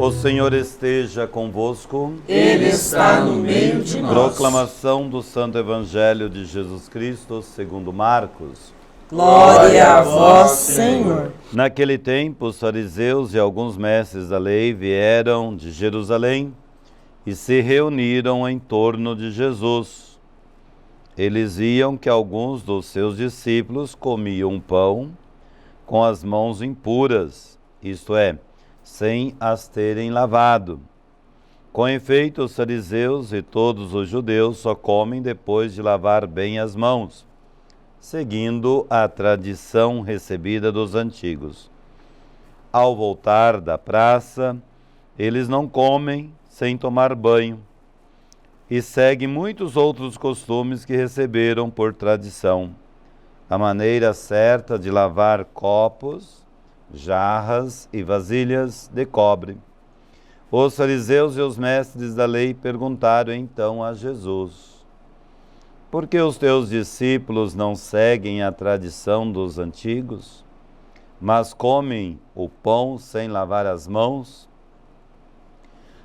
O Senhor esteja convosco. Ele está no meio de nós. Proclamação do Santo Evangelho de Jesus Cristo, segundo Marcos. Glória a vós, Senhor. Naquele tempo, os fariseus e alguns mestres da lei vieram de Jerusalém e se reuniram em torno de Jesus. Eles viam que alguns dos seus discípulos comiam pão com as mãos impuras, isto é, sem as terem lavado. Com efeito, os fariseus e todos os judeus só comem depois de lavar bem as mãos, seguindo a tradição recebida dos antigos. Ao voltar da praça, eles não comem sem tomar banho e seguem muitos outros costumes que receberam por tradição. A maneira certa de lavar copos, jarras e vasilhas de cobre. Os fariseus e os mestres da lei perguntaram então a Jesus: por que os teus discípulos não seguem a tradição dos antigos, mas comem o pão sem lavar as mãos?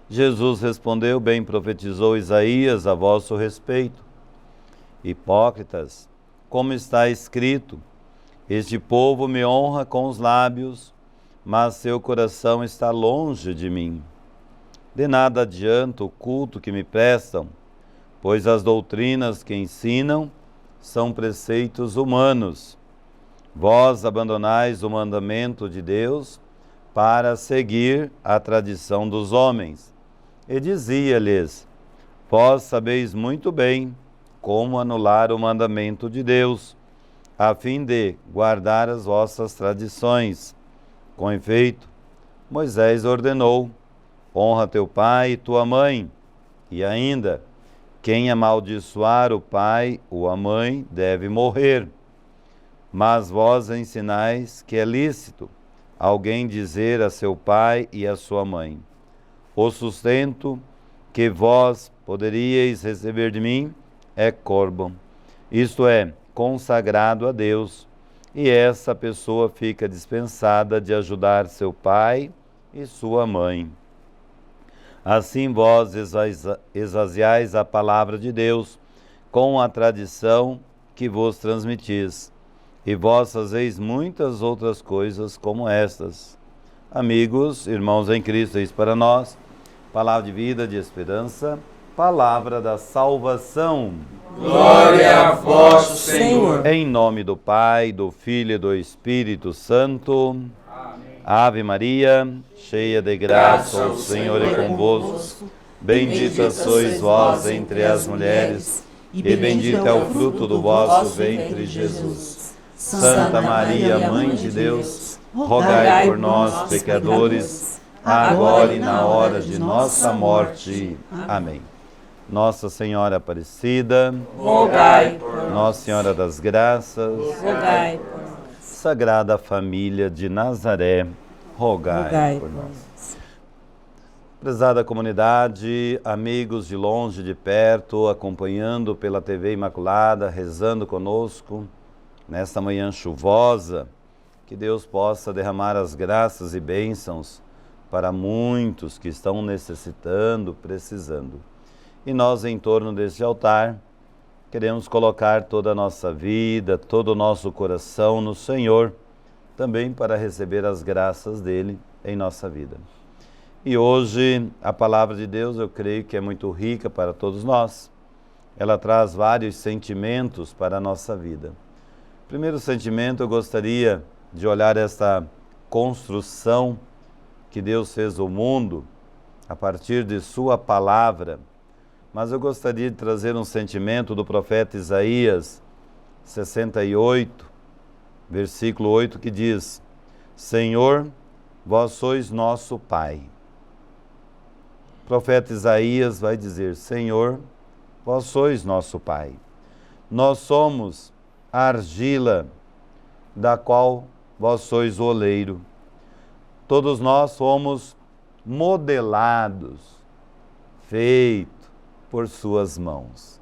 Jesus respondeu: bem profetizou Isaías a vosso respeito. Hipócritas, como está escrito: este povo me honra com os lábios, mas seu coração está longe de mim. De nada adianta o culto que me prestam, pois as doutrinas que ensinam são preceitos humanos. Vós abandonais o mandamento de Deus para seguir a tradição dos homens. E dizia-lhes: vós sabeis muito bem como anular o mandamento de Deus, a fim de guardar as vossas tradições. Com efeito, Moisés ordenou: honra teu pai e tua mãe, e ainda, quem amaldiçoar o pai ou a mãe deve morrer. Mas vós ensinais que é lícito alguém dizer a seu pai e a sua mãe: o sustento que vós poderíeis receber de mim é corban, isto é, consagrado a Deus, e essa pessoa fica dispensada de ajudar seu pai e sua mãe. Assim vós esvaziais a palavra de Deus com a tradição que vos transmitis, e vós fazeis muitas outras coisas como estas. Amigos, irmãos em Cristo, eis para nós palavra de vida, de esperança, palavra da salvação. Glória a vós, Senhor. Em nome do Pai, do Filho e do Espírito Santo. Amém. Ave Maria, cheia de graça, o Senhor é convosco. Bendita sois vós entre as mulheres, e bendito é o fruto do vosso ventre, Jesus. Santa Maria, Mãe de Deus, rogai por nós, pecadores, agora e na hora de nossa morte. Amém. Nossa Senhora Aparecida, rogai por nós. Nossa Senhora das Graças, rogai por nós. Sagrada Família de Nazaré, rogai por nós. Prezada comunidade, amigos de longe e de perto, acompanhando pela TV Imaculada, rezando conosco, nesta manhã chuvosa, que Deus possa derramar as graças e bênçãos para muitos que estão necessitando, precisando. E nós, em torno deste altar, queremos colocar toda a nossa vida, todo o nosso coração no Senhor, também para receber as graças dele em nossa vida. E hoje, a palavra de Deus, eu creio que é muito rica para todos nós. Ela traz vários sentimentos para a nossa vida. Primeiro sentimento, eu gostaria de olhar esta construção que Deus fez o mundo a partir de sua palavra, mas eu gostaria de trazer um sentimento do profeta Isaías 68, versículo 8, que diz: Senhor, vós sois nosso Pai. O profeta Isaías vai dizer: Senhor, vós sois nosso Pai. Nós somos a argila da qual vós sois o oleiro. Todos nós fomos modelados, feitos por suas mãos.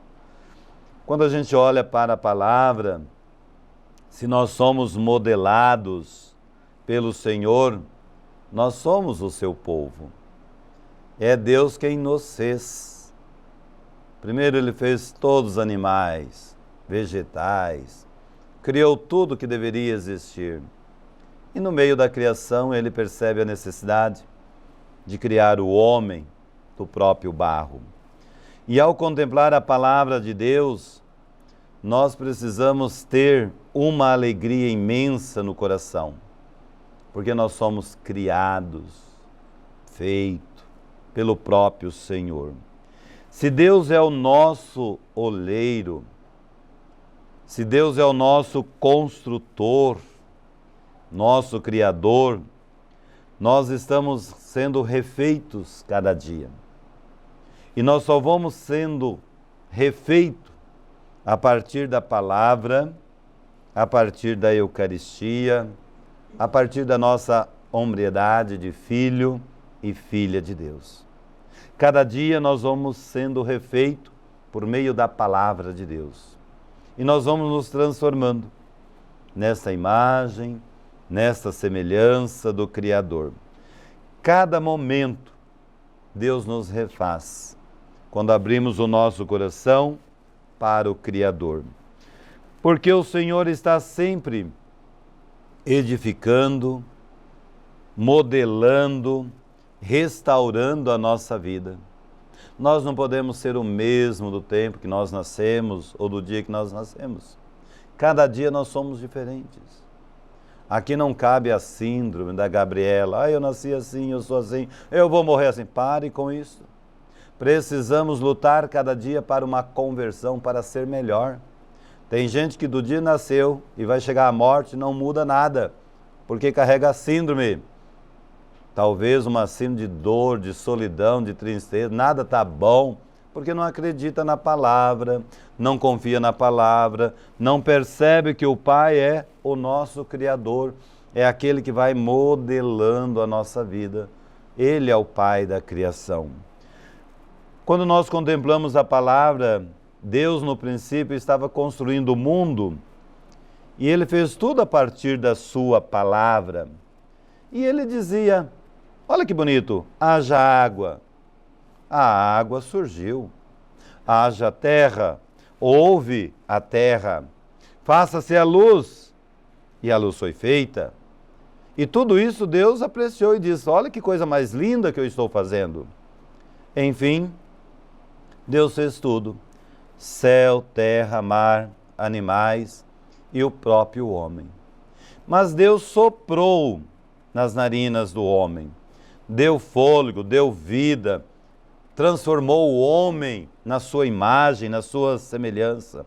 Quando a gente olha para a palavra, se nós somos modelados pelo Senhor, nós somos o seu povo. É Deus quem nos fez. Primeiro Ele fez todos os animais, vegetais, criou tudo que deveria existir. E no meio da criação Ele percebe a necessidade de criar o homem do próprio barro. E ao contemplar a palavra de Deus, nós precisamos ter uma alegria imensa no coração, porque nós somos criados, feitos pelo próprio Senhor. Se Deus é o nosso oleiro, se Deus é o nosso construtor, nosso Criador, nós estamos sendo refeitos cada dia. E nós só vamos sendo refeitos a partir da palavra, a partir da Eucaristia, a partir da nossa hombridade de filho e filha de Deus. Cada dia nós vamos sendo refeitos por meio da palavra de Deus. E nós vamos nos transformando nessa imagem, nessa semelhança do Criador. Cada momento Deus nos refaz, quando abrimos o nosso coração para o Criador. Porque o Senhor está sempre edificando, modelando, restaurando a nossa vida. Nós não podemos ser o mesmo do tempo que nós nascemos ou do dia que nós nascemos. Cada dia nós somos diferentes. Aqui não cabe a síndrome da Gabriela. Eu nasci assim, eu sou assim, eu vou morrer assim. Pare com isso. Precisamos lutar cada dia para uma conversão, para ser melhor. Tem gente que do dia nasceu e vai chegar à morte e não muda nada, porque carrega a síndrome. Talvez uma síndrome de dor, de solidão, de tristeza, nada está bom, porque não acredita na palavra, não confia na palavra, não percebe que o Pai é o nosso Criador, é aquele que vai modelando a nossa vida. Ele é o Pai da criação. Quando nós contemplamos a palavra, Deus no princípio estava construindo o mundo e Ele fez tudo a partir da sua palavra. E Ele dizia, olha que bonito, haja água. A água surgiu. Haja terra, houve a terra. Faça-se a luz. E a luz foi feita. E tudo isso Deus apreciou e disse, olha que coisa mais linda que eu estou fazendo. Enfim, Deus fez tudo, céu, terra, mar, animais e o próprio homem. Mas Deus soprou nas narinas do homem, deu fôlego, deu vida, transformou o homem na sua imagem, na sua semelhança.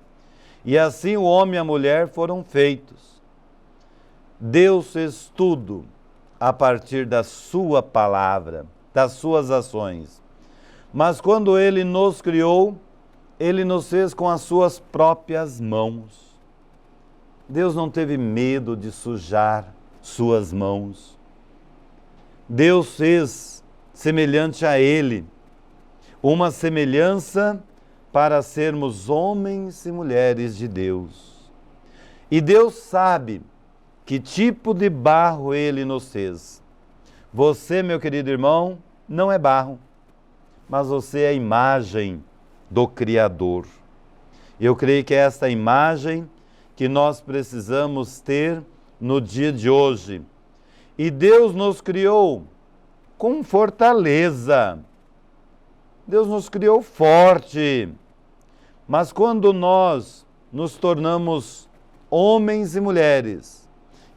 E assim o homem e a mulher foram feitos. Deus fez tudo a partir da sua palavra, das suas ações. Mas quando Ele nos criou, Ele nos fez com as suas próprias mãos. Deus não teve medo de sujar suas mãos. Deus fez semelhante a Ele, uma semelhança para sermos homens e mulheres de Deus. E Deus sabe que tipo de barro Ele nos fez. Você, meu querido irmão, não é barro, mas você é a imagem do Criador. Eu creio que é esta imagem que nós precisamos ter no dia de hoje. E Deus nos criou com fortaleza. Deus nos criou forte. Mas quando nós nos tornamos homens e mulheres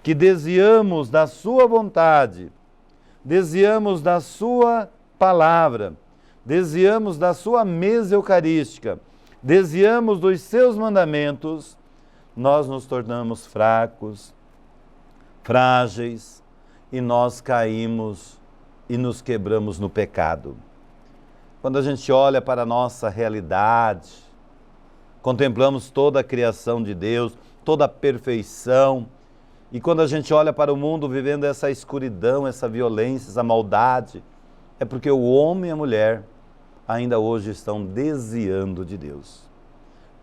que desviamos da sua vontade, desviamos da sua palavra, desviamos da sua mesa eucarística, desviamos dos seus mandamentos, nós nos tornamos fracos, frágeis, e nós caímos e nos quebramos no pecado. Quando a gente olha para a nossa realidade, contemplamos toda a criação de Deus, toda a perfeição, e quando a gente olha para o mundo vivendo essa escuridão, essa violência, essa maldade, é porque o homem e a mulher ainda hoje estão desviando de Deus,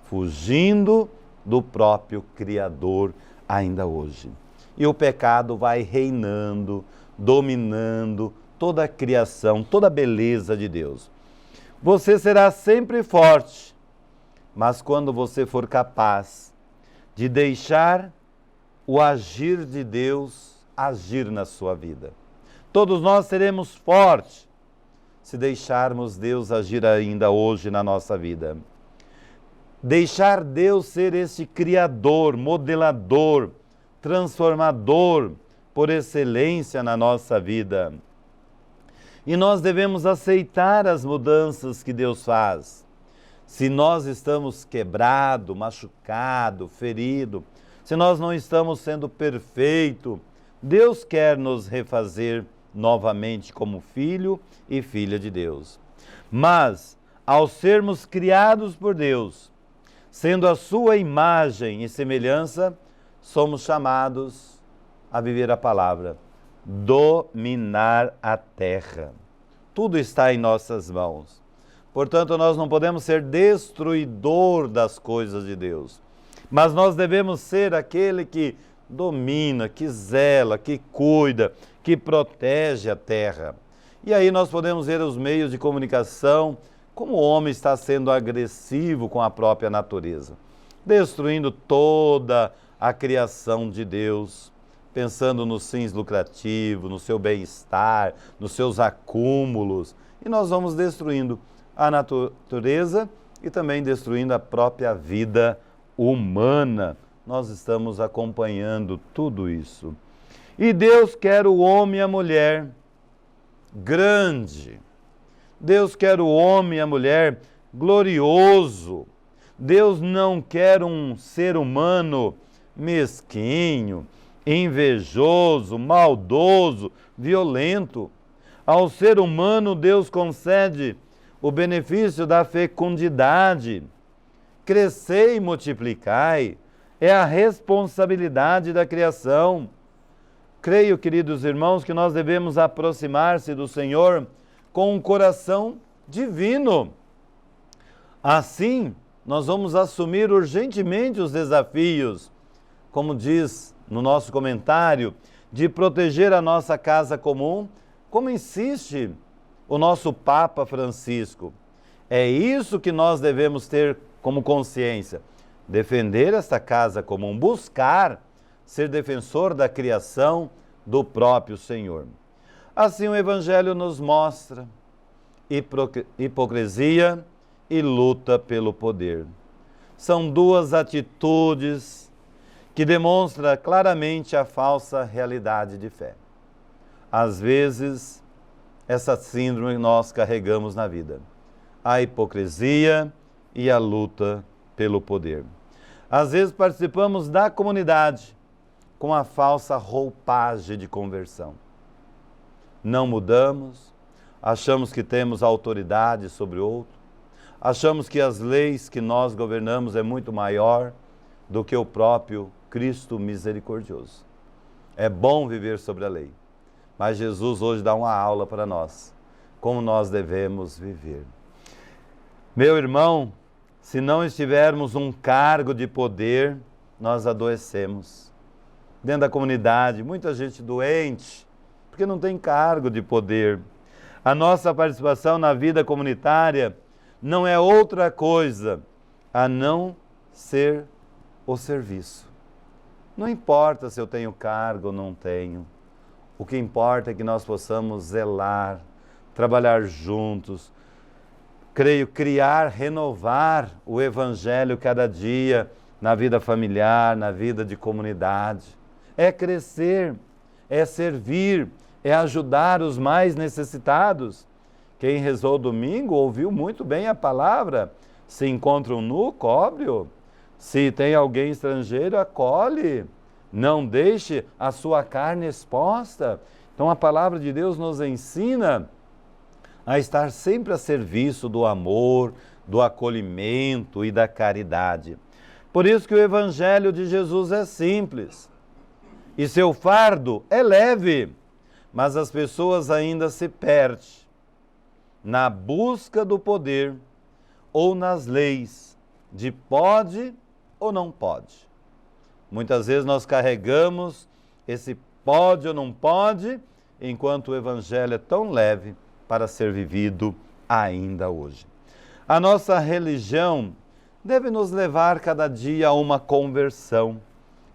fugindo do próprio Criador ainda hoje. E o pecado vai reinando, dominando, toda a criação, toda a beleza de Deus. Você será sempre forte, mas quando você for capaz de deixar o agir de Deus agir na sua vida. Todos nós seremos fortes se deixarmos Deus agir ainda hoje na nossa vida. Deixar Deus ser esse criador, modelador, transformador por excelência na nossa vida. E nós devemos aceitar as mudanças que Deus faz. Se nós estamos quebrado, machucado, ferido, se nós não estamos sendo perfeito, Deus quer nos refazer novamente como filho e filha de Deus. Mas, ao sermos criados por Deus, sendo a sua imagem e semelhança, somos chamados a viver a palavra, dominar a terra. Tudo está em nossas mãos. Portanto, nós não podemos ser destruidor das coisas de Deus, mas nós devemos ser aquele que domina, que zela, que cuida, que protege a terra. E aí nós podemos ver os meios de comunicação, como o homem está sendo agressivo com a própria natureza, destruindo toda a criação de Deus, pensando nos fins lucrativos, no seu bem-estar, nos seus acúmulos. E nós vamos destruindo a natureza e também destruindo a própria vida humana. Nós estamos acompanhando tudo isso. E Deus quer o homem e a mulher grande. Deus quer o homem e a mulher glorioso. Deus não quer um ser humano mesquinho, invejoso, maldoso, violento. Ao ser humano, Deus concede o benefício da fecundidade. Crescei e multiplicai. É a responsabilidade da criação. Creio, queridos irmãos, que nós devemos aproximar-se do Senhor com um coração divino. Assim, nós vamos assumir urgentemente os desafios, como diz no nosso comentário, de proteger a nossa casa comum, como insiste o nosso Papa Francisco. É isso que nós devemos ter como consciência. Defender esta casa comum, buscar ser defensor da criação do próprio Senhor. Assim o Evangelho nos mostra hipocrisia e luta pelo poder. São duas atitudes que demonstram claramente a falsa realidade de fé. Às vezes, essa síndrome nós carregamos na vida. A hipocrisia e a luta pelo poder. Às vezes participamos da comunidade com a falsa roupagem de conversão. Não mudamos, achamos que temos autoridade sobre outro, achamos que as leis que nós governamos é muito maior do que o próprio Cristo misericordioso. É bom viver sobre a lei, mas Jesus hoje dá uma aula para nós, como nós devemos viver. Meu irmão, se não estivermos um cargo de poder, nós adoecemos. Dentro da comunidade, muita gente doente, porque não tem cargo de poder. A nossa participação na vida comunitária não é outra coisa a não ser o serviço. Não importa se eu tenho cargo ou não tenho. O que importa é que nós possamos zelar, trabalhar juntos, creio, criar, renovar o Evangelho cada dia na vida familiar, na vida de comunidade. É crescer, é servir, é ajudar os mais necessitados. Quem rezou domingo ouviu muito bem a palavra. Se encontra um nu, cobre-o. Se tem alguém estrangeiro, acolhe. Não deixe a sua carne exposta. Então a palavra de Deus nos ensina a estar sempre a serviço do amor, do acolhimento e da caridade. Por isso que o Evangelho de Jesus é simples e seu fardo é leve, mas as pessoas ainda se perdem na busca do poder ou nas leis de pode ou não pode. Muitas vezes nós carregamos esse pode ou não pode enquanto o Evangelho é tão leve para ser vivido ainda hoje. A nossa religião deve nos levar cada dia a uma conversão.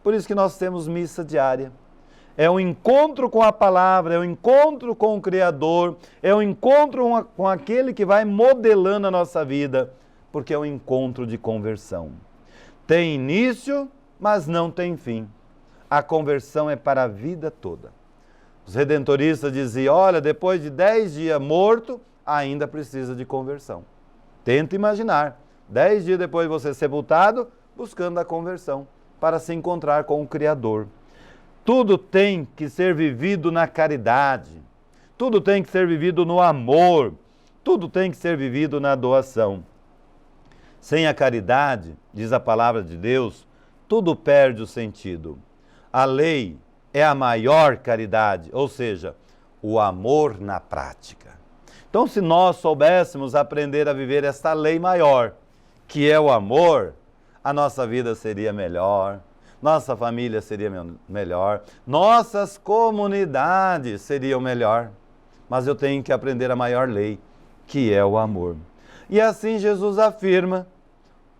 Por isso que nós temos missa diária. É um encontro com a palavra, é um encontro com o Criador, é um encontro com aquele que vai modelando a nossa vida, porque é um encontro de conversão. Tem início, mas não tem fim. A conversão é para a vida toda. Os redentoristas diziam, olha, depois de 10 dias morto, ainda precisa de conversão. Tenta imaginar, 10 dias depois de você ser sepultado, buscando a conversão, para se encontrar com o Criador. Tudo tem que ser vivido na caridade, tudo tem que ser vivido no amor, tudo tem que ser vivido na doação. Sem a caridade, diz a palavra de Deus, tudo perde o sentido. A lei é a maior caridade, ou seja, o amor na prática. Então, se nós soubéssemos aprender a viver esta lei maior, que é o amor, a nossa vida seria melhor, nossa família seria melhor, nossas comunidades seriam melhor. Mas eu tenho que aprender a maior lei, que é o amor. E assim Jesus afirma,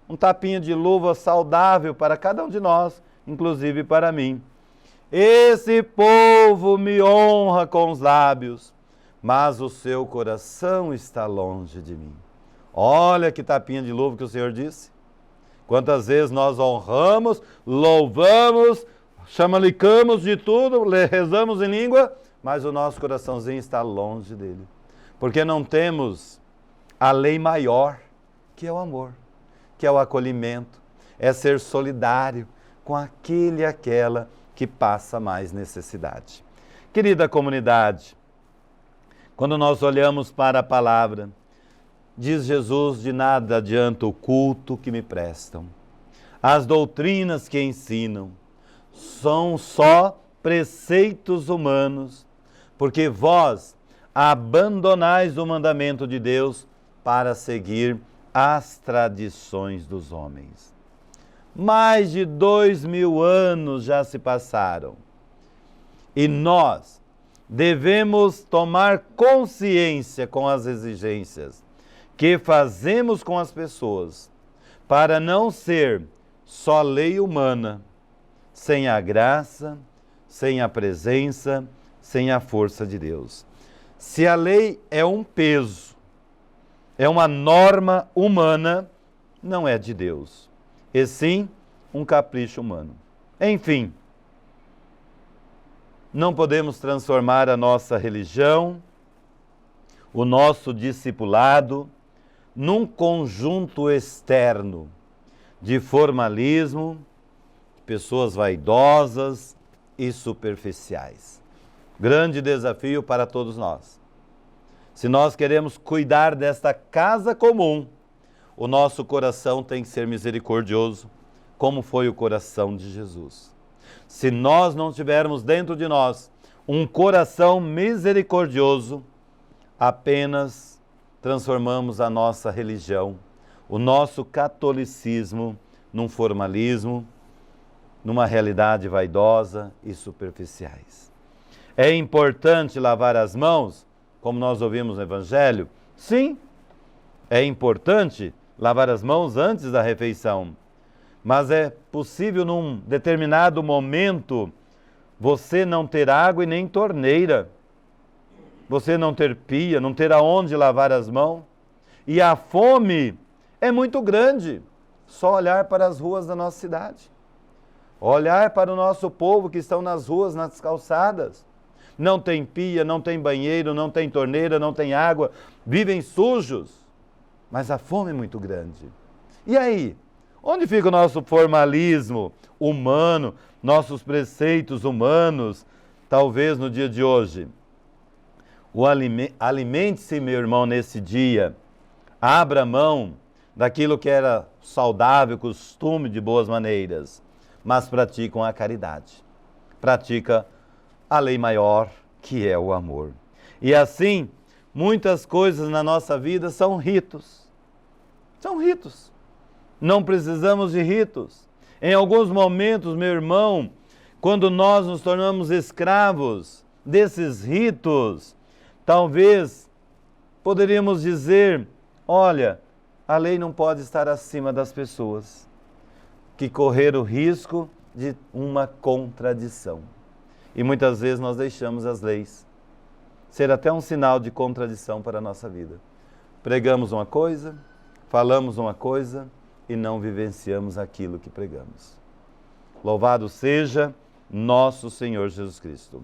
um tapinha de luva saudável para cada um de nós, inclusive para mim. Esse povo me honra com os lábios, mas o seu coração está longe de mim. Olha que tapinha de luva que o Senhor disse. Quantas vezes nós honramos, louvamos, chamalicamos de tudo, rezamos em língua, mas o nosso coraçãozinho está longe dele. Porque não temos a lei maior, que é o amor, que é o acolhimento, é ser solidário com aquele e aquela que passa mais necessidade. Querida comunidade, quando nós olhamos para a palavra, diz Jesus, de nada adianta o culto que me prestam. As doutrinas que ensinam são só preceitos humanos, porque vós abandonais o mandamento de Deus para seguir as tradições dos homens. Mais de 2000 anos já se passaram e nós devemos tomar consciência com as exigências que fazemos com as pessoas, para não ser só lei humana, sem a graça, sem a presença, sem a força de Deus. Se a lei é um peso, é uma norma humana, não é de Deus, e sim um capricho humano. Enfim, não podemos transformar a nossa religião, o nosso discipulado, num conjunto externo de formalismo, pessoas vaidosas e superficiais. Grande desafio para todos nós. Se nós queremos cuidar desta casa comum, o nosso coração tem que ser misericordioso, como foi o coração de Jesus. Se nós não tivermos dentro de nós um coração misericordioso, apenas transformamos a nossa religião, o nosso catolicismo, num formalismo, numa realidade vaidosa e superficiais. É importante lavar as mãos, como nós ouvimos no Evangelho? Sim, é importante lavar as mãos antes da refeição, mas é possível num determinado momento você não ter água e nem torneira, você não ter pia, não ter aonde lavar as mãos, e a fome é muito grande. Só olhar para as ruas da nossa cidade, olhar para o nosso povo que estão nas ruas, nas calçadas, não tem pia, não tem banheiro, não tem torneira, não tem água, vivem sujos, mas a fome é muito grande. E aí, onde fica o nosso formalismo humano, nossos preceitos humanos, talvez no dia de hoje? Alimente-se, meu irmão, nesse dia. Abra mão daquilo que era saudável, costume de boas maneiras, mas praticam a caridade. Pratica a lei maior, que é o amor. E assim, muitas coisas na nossa vida são ritos. São ritos. Não precisamos de ritos. Em alguns momentos, meu irmão, quando nós nos tornamos escravos desses ritos, talvez poderíamos dizer, olha, a lei não pode estar acima das pessoas, que correr o risco de uma contradição. E muitas vezes nós deixamos as leis ser até um sinal de contradição para a nossa vida. Pregamos uma coisa, falamos uma coisa e não vivenciamos aquilo que pregamos. Louvado seja nosso Senhor Jesus Cristo.